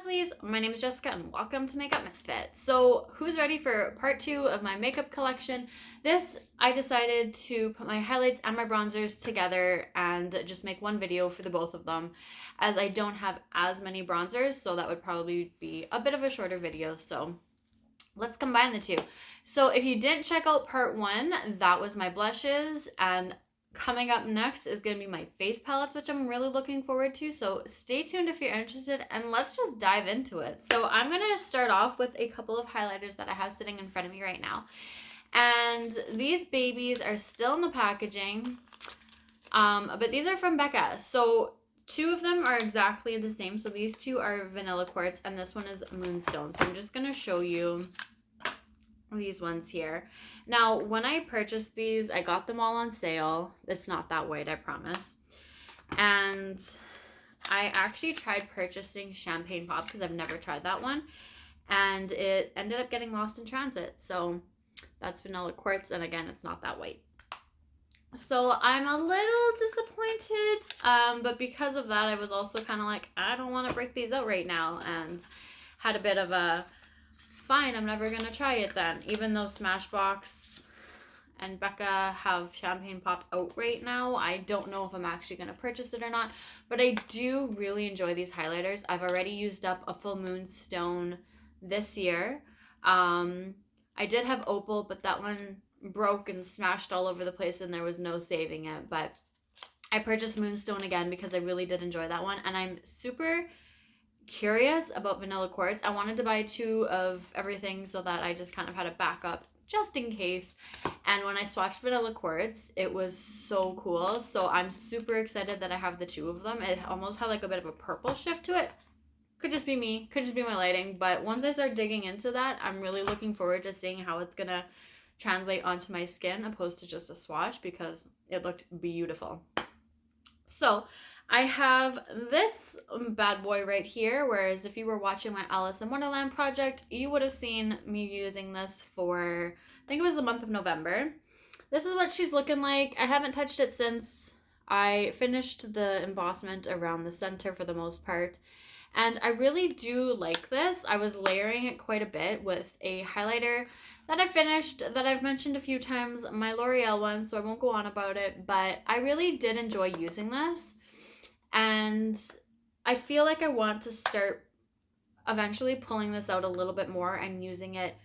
lovelies, my name is Jessica and welcome to Makeup Misfit. So who's ready for part 2 of my makeup collection? I decided to put my highlights and my bronzers together and just make one video for the both of them, as I don't have as many bronzers, so that would probably be a bit of a shorter video. So let's combine the two. So if you didn't check out part 1, that was my blushes, and coming up next is going to be my face palettes, which I'm really looking forward to. So stay tuned if you're interested, and let's just dive into it. So I'm going to start off with a couple of highlighters that I have sitting in front of me right now. And these babies are still in the packaging, but these are from Becca. So 2 of them are exactly the same. So these 2 are Vanilla Quartz, and this one is Moonstone. So I'm just going to show you these ones here. Now, when I purchased these, I got them all on sale. It's not that white, I promise. And I actually tried purchasing Champagne Pop because I've never tried that one, and it ended up getting lost in transit. So that's Vanilla Quartz, and again, it's not that white. So I'm a little disappointed, but because of that, I was also kind of like, I don't want to break these out right now, and had a bit of a fine, I'm never gonna try it then. Even though Smashbox and Becca have Champagne Pop out right now, I don't know if I'm actually gonna purchase it or not, but I do really enjoy these highlighters. I've already used up a full Moonstone this year. I did have Opal, but that one broke and smashed all over the place and there was no saving it. But I purchased Moonstone again because I really did enjoy that one, and I'm super curious about Vanilla Quartz. I wanted to buy 2 of everything so that I just kind of had a backup just in case. And when I swatched Vanilla Quartz, it was so cool. So I'm super excited that I have the 2 of them. It almost had like a bit of a purple shift to it. Could just be me, could just be my lighting. But once I start digging into that, I'm really looking forward to seeing how it's gonna translate onto my skin opposed to just a swatch, because it looked beautiful. So I have this bad boy right here, whereas if you were watching my Alice in Wonderland project, you would have seen me using this for, I think it was the month of November. This is what she's looking like. I haven't touched it since. I finished the embossment around the center for the most part, and I really do like this. I was layering it quite a bit with a highlighter that I finished, that I've mentioned a few times, my L'Oreal one, so I won't go on about it, but I really did enjoy using this. And I feel like I want to start eventually pulling this out a little bit more and using it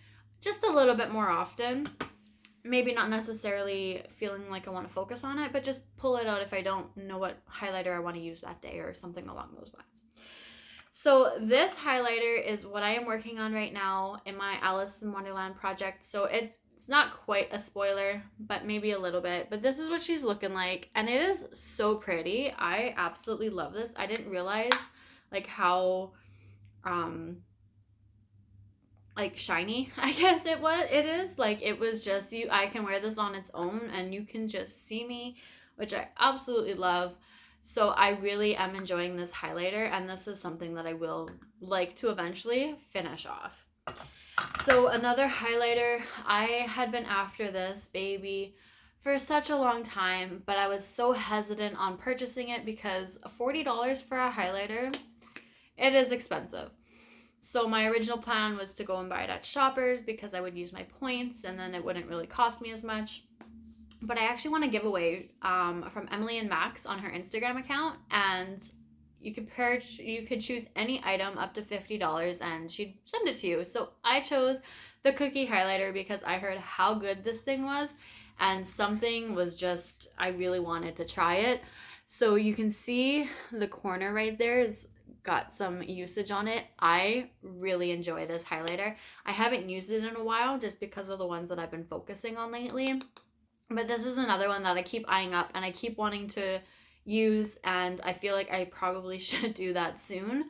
just a little bit more often. Maybe not necessarily feeling like I want to focus on it, but just pull it out if I don't know what highlighter I want to use that day or something along those lines. So this highlighter is what I am working on right now in my Alice in Wonderland project. So it's not quite a spoiler, but maybe a little bit. But this is what she's looking like, and it is so pretty. I absolutely love this. I didn't realize like how like shiny, I guess it is. Like, it was just, I can wear this on its own and you can just see me, which I absolutely love. So I really am enjoying this highlighter, and this is something that I will like to eventually finish off. So another highlighter, I had been after this baby for such a long time, but I was so hesitant on purchasing it because $40 for a highlighter, it is expensive. So my original plan was to go and buy it at Shoppers because I would use my points and then it wouldn't really cost me as much. But I actually want to give away from Emily and Max on her Instagram account, and you could choose any item up to $50 and she'd send it to you. So I chose the cookie highlighter because I heard how good this thing was, and something was just, I really wanted to try it. So you can see the corner right there is got some usage on it. I really enjoy this highlighter. I haven't used it in a while just because of the ones that I've been focusing on lately. But this is another one that I keep eyeing up and I keep wanting to use, and I feel like I probably should do that soon,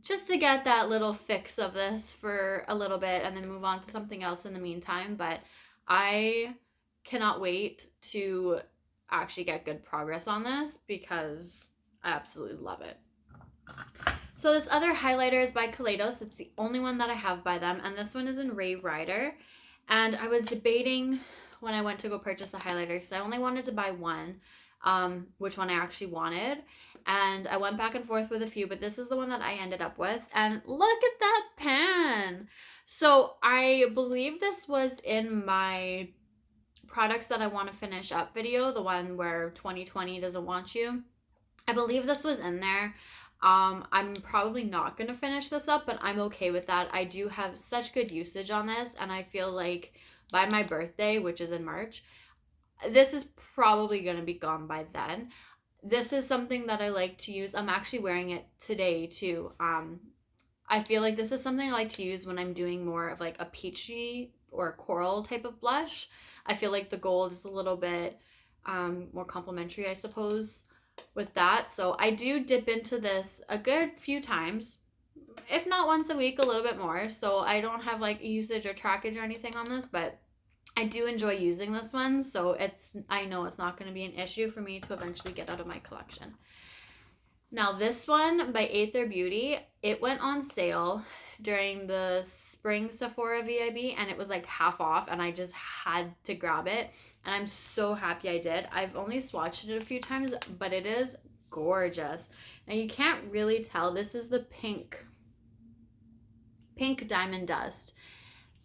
just to get that little fix of this for a little bit and then move on to something else in the meantime. But I cannot wait to actually get good progress on this because I absolutely love it. So this other highlighter is by Kaleidos. It's the only one that I have by them, and this one is in Ray Rider. And I was debating when I went to go purchase a highlighter because I only wanted to buy one. which one I actually wanted. And I went back and forth with a few, but this is the one that I ended up with. And look at that pan. So I believe this was in my products that I want to finish up video, the one where 2020 doesn't want you. I believe this was in there. I'm probably not going to finish this up, but I'm okay with that. I do have such good usage on this, and I feel like by my birthday, which is in March, this is probably going to be gone by then. This is something that I like to use. I'm actually wearing it today too. I feel like this is something I like to use when I'm doing more of like a peachy or coral type of blush. I feel like the gold is a little bit more complimentary, I suppose, with that. So I do dip into this a good few times, if not once a week, a little bit more. So I don't have like usage or trackage or anything on this, but I do enjoy using this one. So I know it's not going to be an issue for me to eventually get out of my collection. Now this one by Aether Beauty, it went on sale during the spring Sephora VIB, and it was like half off, and I just had to grab it, and I'm so happy I did. I've only swatched it a few times, but it is gorgeous. Now you can't really tell. This is the pink diamond dust,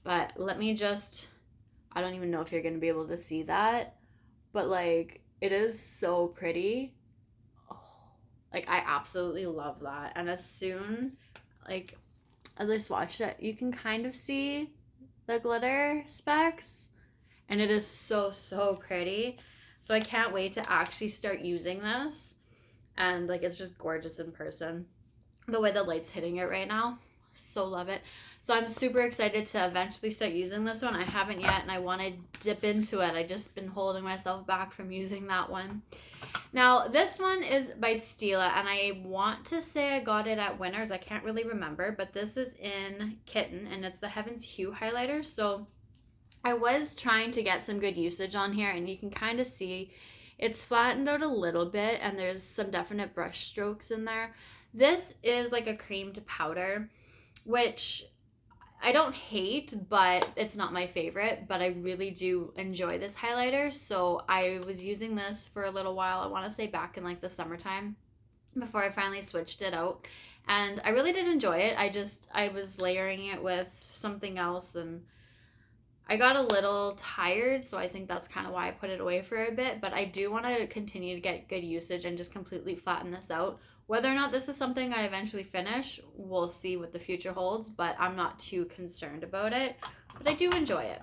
but let me just, I don't even know if you're going to be able to see that, but like it is so pretty. Like, I absolutely love that. And as soon, like, as I swatched it, you can kind of see the glitter specks. And it is so, so pretty. So I can't wait to actually start using this. And, like, it's just gorgeous in person. The way the light's hitting it right now. So love it. So I'm super excited to eventually start using this one. I haven't yet, and I want to dip into it. I just been holding myself back from using that one. Now, this one is by Stila, and I want to say I got it at Winners. I can't really remember, but this is in Kitten, and it's the Heaven's Hue highlighter. So I was trying to get some good usage on here, and you can kind of see it's flattened out a little bit, and there's some definite brush strokes in there. This is like a creamed powder, which I don't hate, but it's not my favorite, but I really do enjoy this highlighter. So I was using this for a little while. I want to say back in like the summertime before I finally switched it out. And I really did enjoy it. I was layering it with something else, and I got a little tired. So I think that's kind of why I put it away for a bit, but I do want to continue to get good usage and just completely flatten this out. Whether or not this is something I eventually finish, we'll see what the future holds, but I'm not too concerned about it, but I do enjoy it.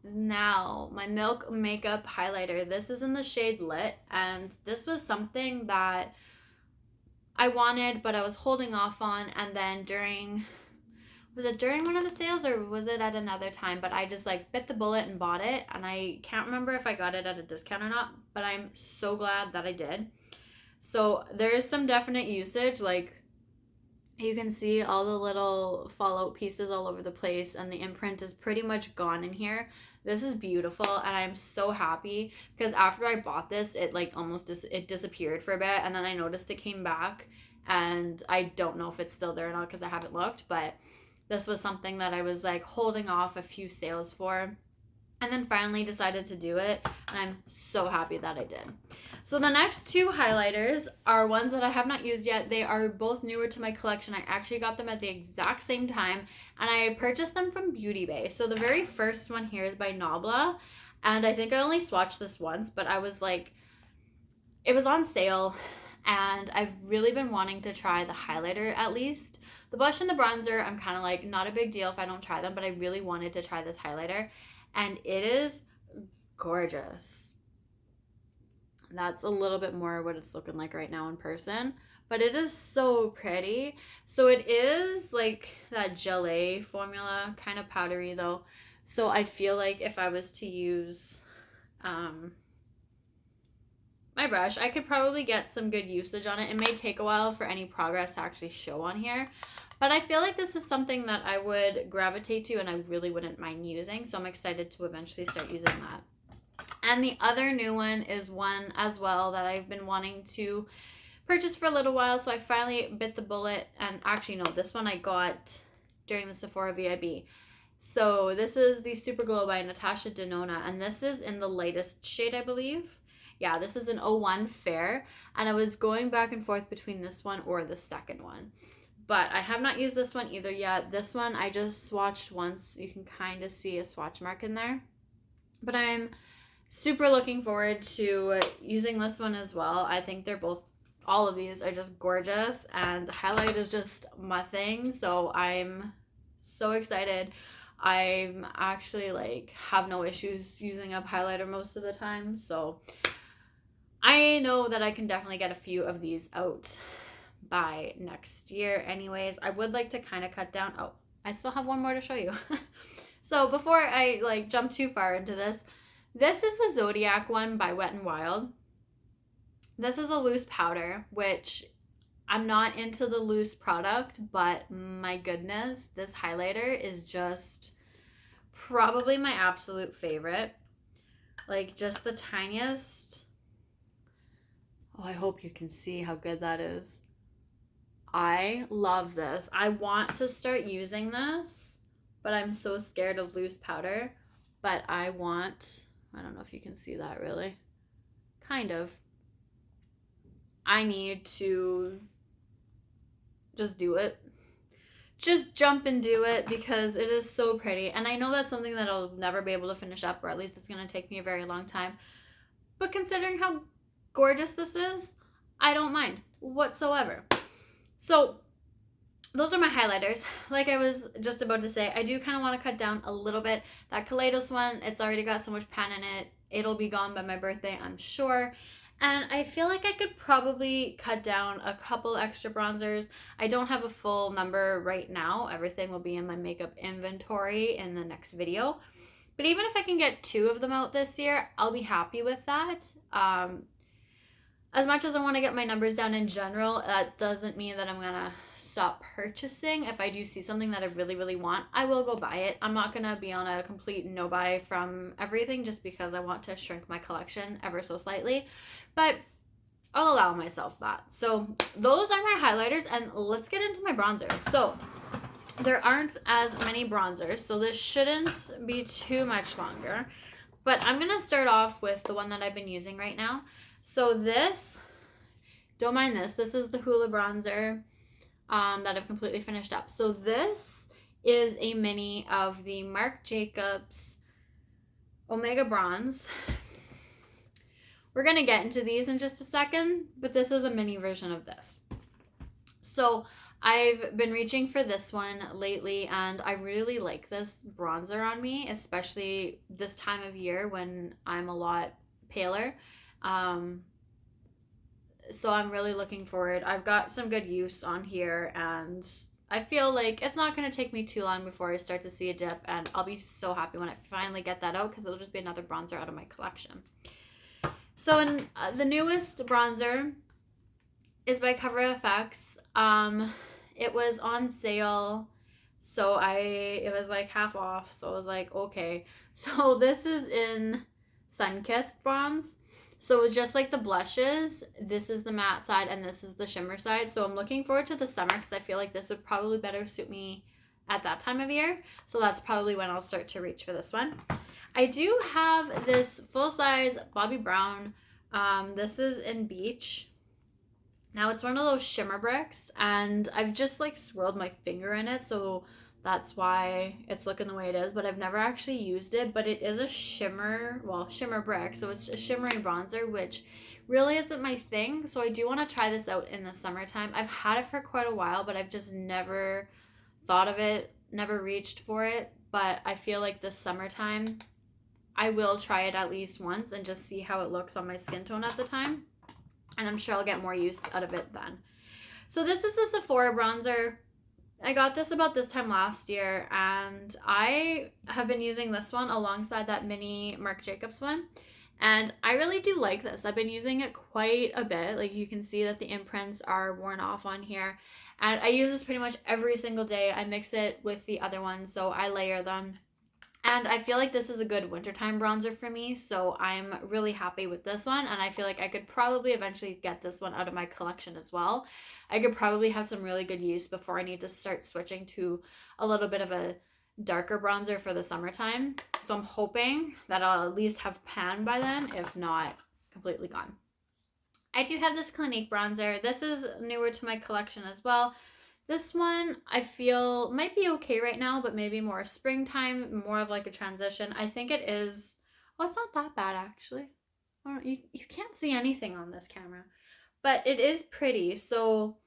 Now, my Milk Makeup Highlighter. This is in the shade Lit, and this was something that I wanted, but I was holding off on, and then was it during one of the sales or was it at another time? But I just like bit the bullet and bought it, and I can't remember if I got it at a discount or not, but I'm so glad that I did. So there is some definite usage, like you can see all the little fallout pieces all over the place, and the imprint is pretty much gone in here. This is beautiful, and I'm so happy because after I bought this, it like almost it disappeared for a bit, and then I noticed it came back, and I don't know if it's still there or not because I haven't looked, but this was something that I was like holding off a few sales for, and then finally decided to do it, and I'm so happy that I did. So the next two highlighters are ones that I have not used yet. They are both newer to my collection. I actually got them at the exact same time, and I purchased them from Beauty Bay. So the very first one here is by Nabla, and I think I only swatched this once, but I was like, it was on sale, and I've really been wanting to try the highlighter at least. The blush and the bronzer, I'm kind of like, not a big deal if I don't try them, but I really wanted to try this highlighter, and it is gorgeous. That's a little bit more what it's looking like right now in person, but it is so pretty. So it is like that gelée formula, kind of powdery though. So I feel like if I was to use my brush, I could probably get some good usage on it. It may take a while for any progress to actually show on here, but I feel like this is something that I would gravitate to and I really wouldn't mind using. So I'm excited to eventually start using that. And the other new one is one as well that I've been wanting to purchase for a little while. So I finally bit the bullet, and actually no, this one I got during the Sephora VIB. So this is the Super Glow by Natasha Denona, and this is in the lightest shade, I believe. Yeah, this is an 01 Fair, and I was going back and forth between this one or the second one. But I have not used this one either yet. This one I just swatched once. You can kind of see a swatch mark in there. But I'm super looking forward to using this one as well. I think they're both, all of these are just gorgeous, and highlight is just my thing. So I'm so excited. I'm actually like have no issues using up highlighter most of the time. So I know that I can definitely get a few of these out by next year. Anyways, I would like to kind of cut down. Oh, I still have one more to show you. So before I like jump too far into this, this is the Zodiac one by Wet n Wild. This is a loose powder, which I'm not into the loose product, but my goodness, this highlighter is just probably my absolute favorite. Like just the tiniest. Oh, I hope you can see how good that is. I love this. I want to start using this, but I'm so scared of loose powder. But I don't know if you can see that really. Kind of. I need to just do it. Just jump and do it because it is so pretty. And I know that's something that I'll never be able to finish up, or at least it's going to take me a very long time. But considering how gorgeous this is, I don't mind whatsoever. So those are my highlighters. Like I was just about to say, I do kind of want to cut down a little bit. That Kaleidos one, it's already got so much pan in it. It'll be gone by my birthday, I'm sure. And I feel like I could probably cut down a couple extra bronzers. I don't have a full number right now. Everything will be in my makeup inventory in the next video. But even if I can get 2 of them out this year, I'll be happy with that. As much as I want to get my numbers down in general, that doesn't mean that I'm going to stop purchasing. If I do see something that I really, really want, I will go buy it. I'm not going to be on a complete no buy from everything just because I want to shrink my collection ever so slightly. But I'll allow myself that. So those are my highlighters, and let's get into my bronzers. So there aren't as many bronzers, so this shouldn't be too much longer. But I'm going to start off with the one that I've been using right now. So this, don't mind this. This is the Hoola bronzer that I've completely finished up. So this is a mini of the Marc Jacobs Omega Bronze. We're going to get into these in just a second, but this is a mini version of this. So I've been reaching for this one lately, and I really like this bronzer on me, especially this time of year when I'm a lot paler. So I'm really looking forward. I've got some good use on here, and I feel like it's not going to take me too long before I start to see a dip, and I'll be so happy when I finally get that out because it'll just be another bronzer out of my collection. So in the newest bronzer is by Cover FX. It was on sale, so it was like half off, so I was like, okay. So this is in Sun-Kissed Bronze. So just like the blushes, this is the matte side and this is the shimmer side. So I'm looking forward to the summer because I feel like this would probably better suit me at that time of year. So that's probably when I'll start to reach for this one. I do have this full-size Bobbi Brown. This is in Beach. Now it's one of those shimmer bricks, and I've just like swirled my finger in it, so that's why it's looking the way it is, but I've never actually used it. But it is a shimmer brick, so it's a shimmery bronzer, which really isn't my thing. So I do want to try this out in the summertime. I've had it for quite a while, but I've just never thought of it, never reached for it. But I feel like this summertime, I will try it at least once and just see how it looks on my skin tone at the time. And I'm sure I'll get more use out of it then. So this is the Sephora Bronzer. I got this about this time last year, and I have been using this one alongside that mini Marc Jacobs one. And I really do like this. I've been using it quite a bit. Like you can see that the imprints are worn off on here. And I use this pretty much every single day. I mix it with the other ones, so I layer them. And I feel like this is a good wintertime bronzer for me, so I'm really happy with this one, and I feel like I could probably eventually get this one out of my collection as well. I could probably have some really good use before I need to start switching to a little bit of a darker bronzer for the summertime. So I'm hoping that I'll at least have pan by then, if not completely gone. I do have this Clinique bronzer. This is newer to my collection as well. This one I feel might be okay right now, but maybe more springtime, more of like a transition. I think it is, well, it's not that bad actually. You can't see anything on this camera, but it is pretty. So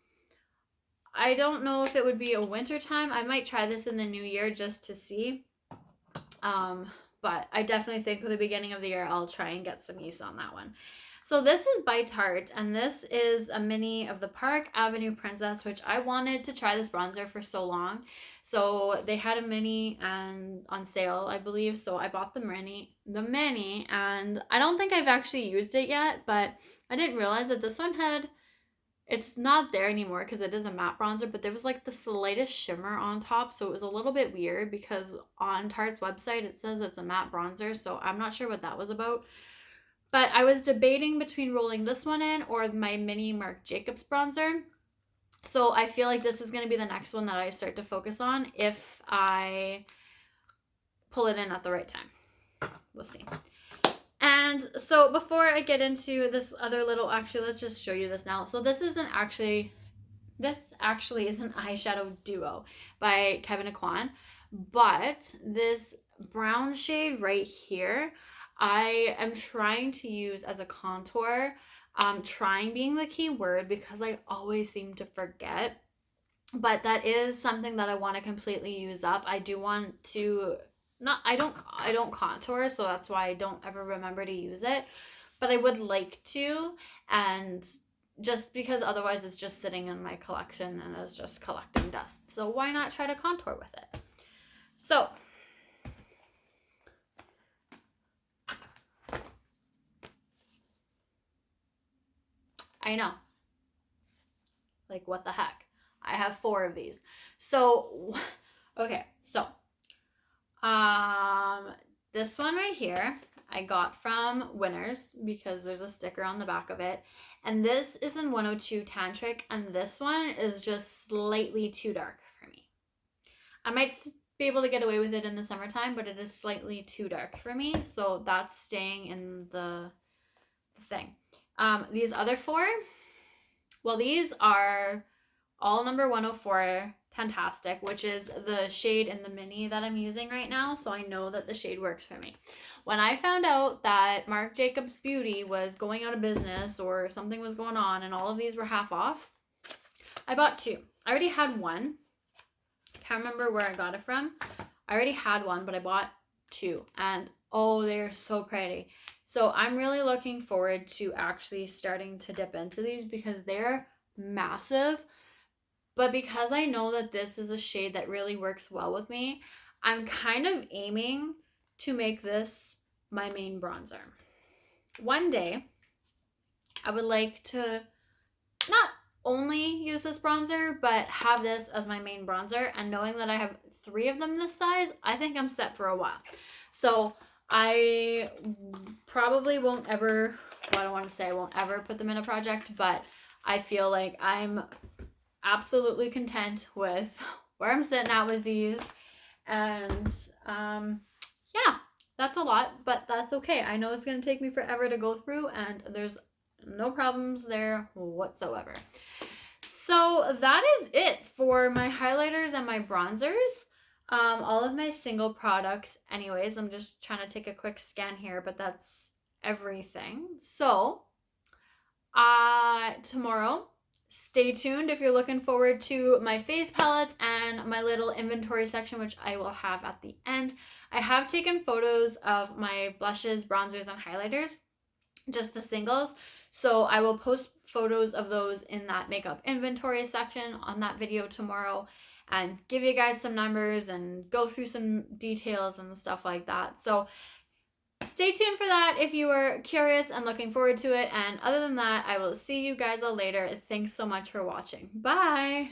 I don't know if it would be a winter time. I might try this in the new year just to see. But I definitely think for the beginning of the year, I'll try and get some use on that one. So this is by Tarte, and this is a mini of the Park Avenue Princess, which I wanted to try this bronzer for so long. So they had a mini and on sale, I believe. So I bought the mini, and I don't think I've actually used it yet, but I didn't realize that this one had, it's not there anymore because it is a matte bronzer, but there was like the slightest shimmer on top. So it was a little bit weird because on Tarte's website, it says it's a matte bronzer. So I'm not sure what that was about. But I was debating between rolling this one in or my mini Marc Jacobs bronzer. So I feel like this is going to be the next one that I start to focus on if I pull it in at the right time. We'll see. And so before I get into this other little, actually, let's just show you this now. So this actually is an eyeshadow duo by Kevyn Aucoin. But this brown shade right here, I am trying to use as a contour. Trying being the key word because I always seem to forget. But that is something that I want to completely use up. I do want to, I don't contour, so that's why I don't ever remember to use it. But I would like to, and just because otherwise it's just sitting in my collection and it's just collecting dust. So why not try to contour with it? So I know. Like, what the heck? I have 4 of these. So, okay. So, this one right here, I got from Winners because there's a sticker on the back of it. And this is in 102 Tantric. And this one is just slightly too dark for me. I might be able to get away with it in the summertime, but it is slightly too dark for me. So that's staying in the thing. These other 4, well, these are all number 104 Tantastic, which is the shade in the mini that I'm using right now. So I know that the shade works for me. When I found out that Marc Jacobs Beauty was going out of business or something was going on and all of these were half off, I bought 2. I already had one. Can't remember where I got it from. I already had one, but I bought 2. And oh, they're so pretty. So I'm really looking forward to actually starting to dip into these because they're massive. But because I know that this is a shade that really works well with me, I'm kind of aiming to make this my main bronzer. One day, I would like to not only use this bronzer, but have this as my main bronzer. And knowing that I have 3 of them this size, I think I'm set for a while. So I probably won't ever, well, I don't want to say I won't ever put them in a project, but I feel like I'm absolutely content with where I'm sitting at with these. And yeah, that's a lot, but that's okay. I know it's going to take me forever to go through, and there's no problems there whatsoever. So that is it for my highlighters and my bronzers. All of my single products anyways. I'm just trying to take a quick scan here, but that's everything. So tomorrow, stay tuned if you're looking forward to my face palettes and my little inventory section, which I will have at the end. I have taken photos of my blushes, bronzers, and highlighters, just the singles. So I will post photos of those in that makeup inventory section on that video tomorrow and give you guys some numbers and go through some details and stuff like that. So stay tuned for that if you are curious and looking forward to it. And other than that, I will see you guys all later. Thanks so much for watching. Bye!